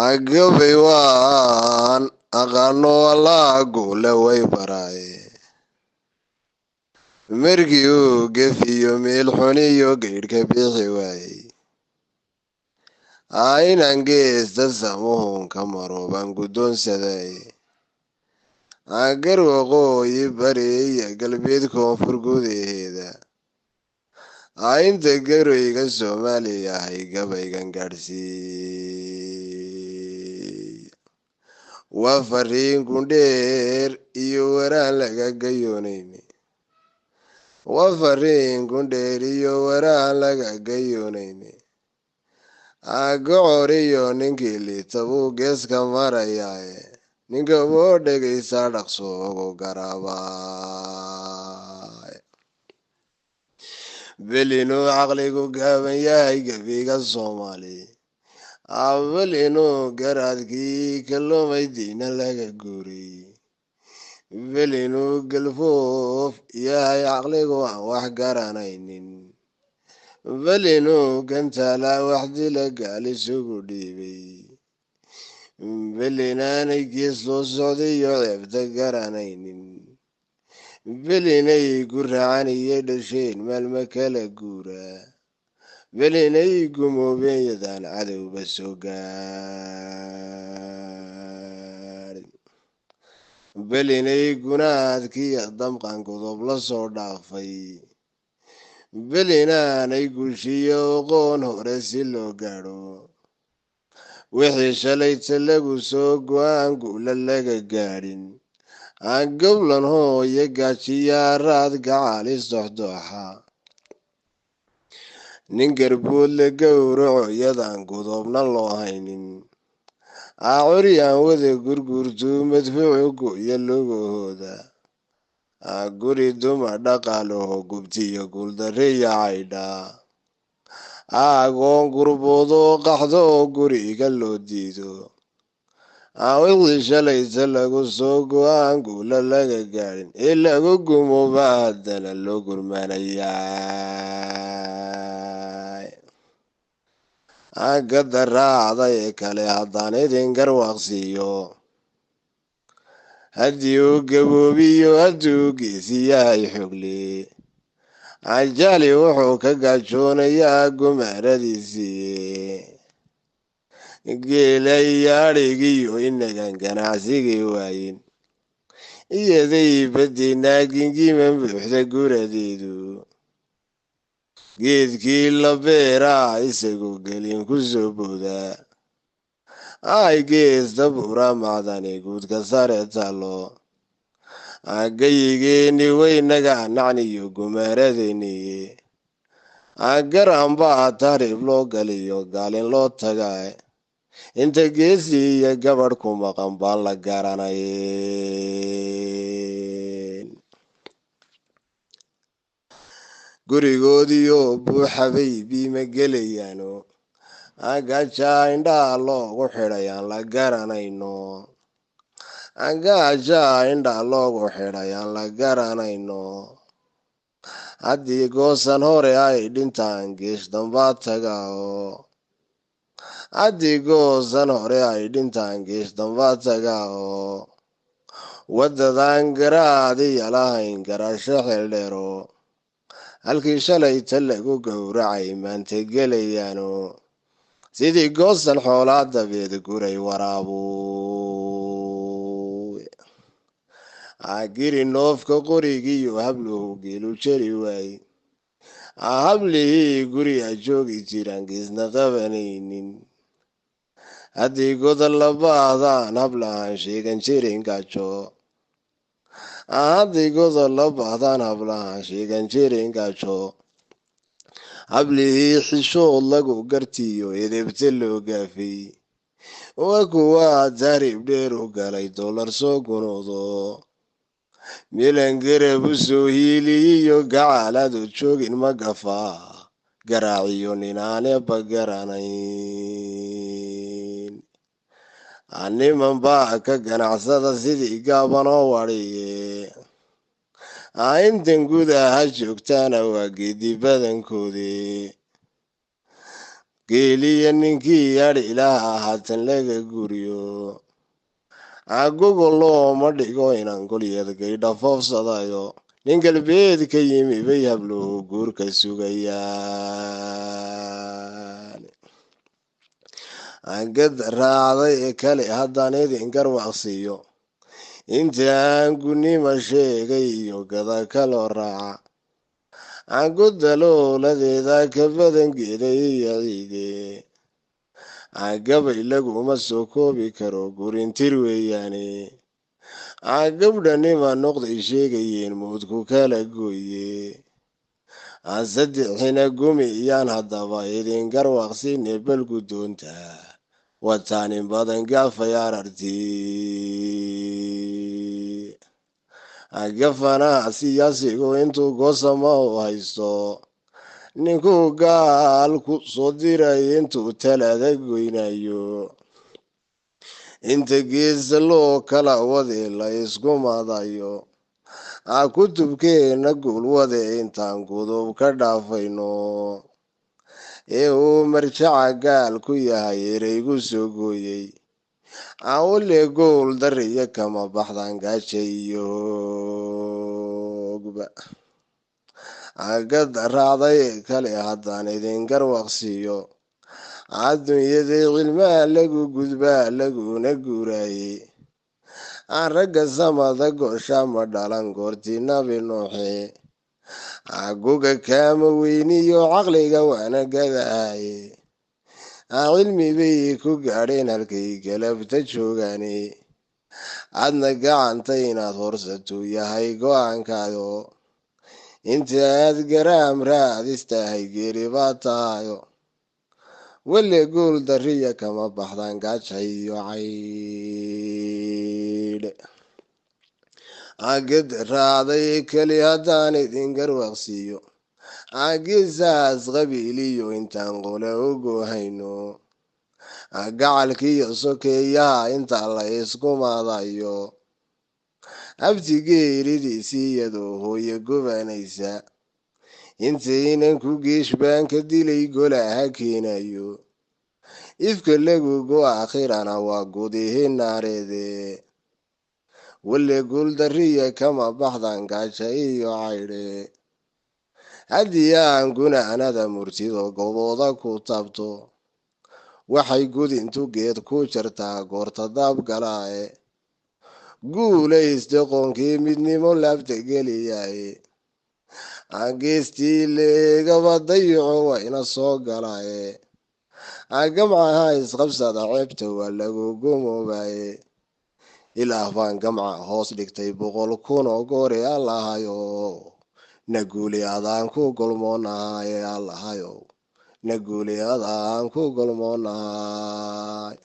agabay waan aqaano allaa guule way baraay markii uu gefiyo meel xuniyo geydhka bixi waayey inaan geesta samuhun ka maro baan guddoonsaday agar waqooyi bari iyo galbeed koonfur gudaheeda inta garoyga soomaaliya ahay gabaygan gaadhsiiy waa fariin gundheer iyo waraan laga gayoonayn waa fariin gundheer iyo waraan laga gayoonayn gocor iyo ninkii liita buu geeska marayaa ninka boo dhegaysa dhaqso ugu garaabay belinuu caqligu gaaban yahay gebiga soomaali belinuu garaadkii kalumay diina laga guuriy belinuu galfoof yahay caqligu aan wax garanaynin belinuu gantaala wax dila gaal isugu dhiibay belinaanay gees loo socday iyo ceebta garanaynin belinay guraacan iyo dhasheen maalma kala guura belinay gumoobeen yadaan cadowba soo gaarin belinay gunaadkiiyo damqan godob la soo dhaafay belinaanay gushiyo oqoon hore si loo gaadho wixii shalayta lagu soo go-aan guula laga gaadhin goblan hooyo gaajiyaaraad gacalis doxdooxa nin garbood la gowraco yadaan godoobna loo haynin curyaan wada gurgurtuu madfuucu go'yo logahooda guri dumar dhaqaalaho gubtiyo guuldareya caydha agoon gurboodoo qaxdo oo guriga loo diido wixii shalayta lagu soo go-aan guula laga gaadhin ee lagu gumooba haddana loo gurmanaya gada raacda ee kale haddaan idin garwaaqsiiyo haddii uu gaboobiyo haddii uu geesi yahay xogle jaali wuxuu ka gaajoonayaa gumaaradiisii geela iyo adhigiyo inagan ganacsigii waayin iyaday badeynaa gingiman buuxda guradeedu geedkii la beeraa isagoo gelin ku soo boodaa geesta buura macdani guudka sare talo gayigeeni weynaga nacniyo gumaaradeeni garanbaa taariib loo galiyo gaalin loo tagaa inta geesi iyo gabadh ku maqan baan la garanay gurigoodiyo buuxabay biima gelayaano gajaa indhaa loogu xidhay aan la garanayno gaajaa indhaa loogu xidhay aan la garanayno haddii goosan hore ay dhintaan gees dambaa tagaao haddii goosan hore ay dhintaan gees dambaa tagaao waddadan garaadiya lahayn garasho xeeldheero halkii shalayta lagu gowracay maanta gelayaano sidii goosan xoolaa dabeed guray waraabu giri noofka qorigiiyo habluhu geelu jari waay hablihii guriga joogi jiraan geesna qabanaynin haddii godol la baahdaan hablahan sheegan jirin gaajo haddii godol la baahdaan hablahan sheegan jirin gaajo hablihii xishood lagu gartiyo edebta loo gaafay waa kuwa taariib dheer u galay dollar soo gunoodo milan garab u soo hiiliyiyo gacaaladu joogin ma gafaa garaaciyo ninaaneba garanayn niman baa ka ganacsada sidii gaaban oo wadhiye intan gudaha joogtaana waa geedi badankoodii geeliya ninkii yadhi ilaaha haatan laga guriyo gogol looma dhigo inaan golyeed gaydha foofsadayo nin galbeed ka yimi bay habluhu guurka sugayaan gad raacday ee kale haddaan idin garwaqsiiyo intaan gunima sheegay iyo gada kaloo raaca godalooladeeda ka badan geeday iyo ciide gabay laguma soo koobi karo gurintir weeyaane gabdhanima noqday sheegayeen muudku kala gooye saddexina gumi iyaan haddaba idin garwaqsine bal guddoonta wataanin badan gaafay ararti gafanaha siyaasigu intuu goosama u haysto ninkuu gaal ku soo diray intuu talada goynayo inta geesa loo kala wade la isku madayo kutubkeena guulwade intaan gudub ka dhaafayno ee uu marjaca gaal ku yahay ereygu soo gooyey wale gool dariya kama baxdan gaaja iyo hoogba gad raacday kale haddaan idin garwaqsiiyo adduunyadii cilmaa lagu gudbaa laguna guuraaye ragga samada goosha ma dhalan goortii nabi nuuxe guga kaama weyniyo caqliga waana gadaaye cilmi bay ku gaadheen halkay galabta joogaane adna gacanta inaad horsatuu yahay go-aankaayo inta aad garaam raadistahay geeri baa tahayo wale gool dariya kama baxdan gaaja iyo caydhe gad raacday keli haddaan idin garwaqsiiyo geesahaas qabiiliyo intaan qole ugu hayno gacalkiiyo sokeeyaha inta la isku maadayo abtigeeridiisii iyadoo hooye gubanaysa intaynan ku geeshbaan ka dilay golaha keenayo ifka lagugu aakhirana waa gudihi naareede wale guuldariya kama baxdan gaaja iyo caydhe haddii aan gunaanada murtido gobooda ku taabto waxay gudintu geed ku jartaa goorta daabgalaaye guulayste qoonkii midnimo laabta geliyaye geestii leegaba dayaco waa ina soo galaaye gamcaha isqabsada ceebta waa lagu gumoobaye ilaah baan gamca hoos dhigtay 100 kun oo goore allahayo naguuli adaan ku golmoonahay allahayo naguuli adaan ku golmoonahay